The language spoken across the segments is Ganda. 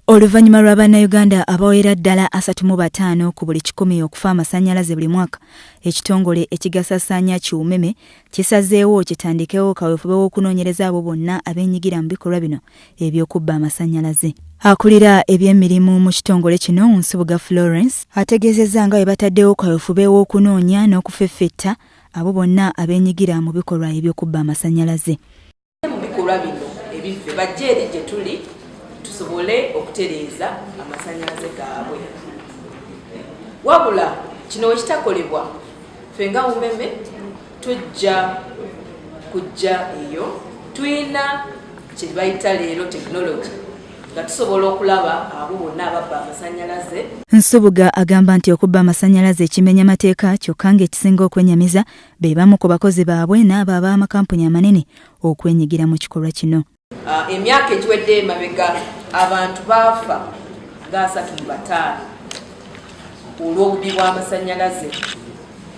Oluvannyuma lwa bannayuganda abawera ddala 35 ku buli 100 okufa amasannyalaze buli mwaka, ekitongole ekigasasaanya Kiwumeme kisazeewo kitandikewo kaweefube w'okunoonyereza abo bonna abeenyigira mu bikolwa bino eby'okubba amasannyalaze. Akulira eby'emirimu mu kitongole kino, Nsubuga Florence, ategeezezza nga bwe bataddewo kaweefube w'okunoonya n'okufeffetta abo bonna abeenyigira mu bikolwa eby'okubba amasannyalaze. Mu bikolwa bino ebiffe bajje eri gye tuli tusobole okutereeza amasannyalaze gaabwe. Wabula kino ekitakolebwa, ffe nga Umeme tujja kujja eyo tuyina kye bayita leero tekinologi nga tusobola okulaba abo bonna ababba amasannyalaze. Nsubuga agamba nti okubba amasannyalaze kimenya mateeka kyokka ng'ekisinga okwenyamiza be bamu ku bakozi baabwe n'abo ab'amakampuni amanene okwenyigira mu kikolwa kino. Emyaka egiwedde emabega abantu baafa nga 35 olw'obubi bw'amasannyalaze.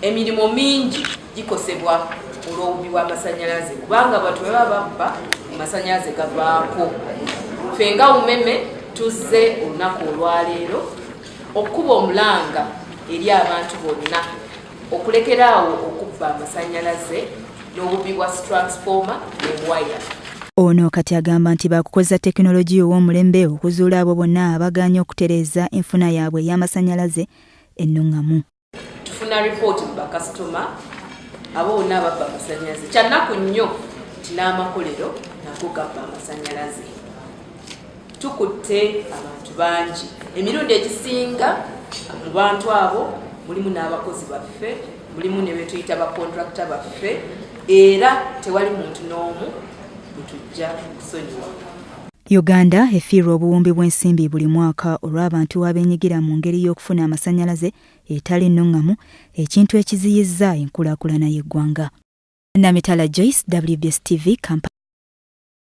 Emirimu mingi gikosebwa olw'obubi bw'amasannyalaze kubanga abantu bwe baba babba amasannyalaze gavaako. Ffe nga Umeme tuzze olunaku olwaleero okuba omulanga eri abantu bonna okulekeraawo okubba amasannyalaze n'obubi bwa transformer ne waya. Ono kati agamba nti bakukozesa tekinologiya ow'omulembe okuzuula abo bonna abagaanye okutereeza enfuna yaabwe ey'amasannyalaze ennungamu. Tufuna ripooti mu bakasitoma abo bonna ababba amasannyalaze. Kyannaku nnyo nti n'amakolero nago gabba amasannyalaze. Tukutte abantu bangi. Emirundi egisinga mu bantu abo mulimu n'abakozi baffe, mulimu ne betuyita bakontrakita baffe, era tewali muntu n'omu tujja kusonyiwa. Uganda efiirwa obuwumbi bw'ensimbi buli mwaka olw'abantu abeenyigira mu ngeri y'okufuna amasannyalaze etali nnungamu, ekintu ekiziyizza enkulaakulana y'eggwanga. Namitala Joyce, WBS TV, Kampala.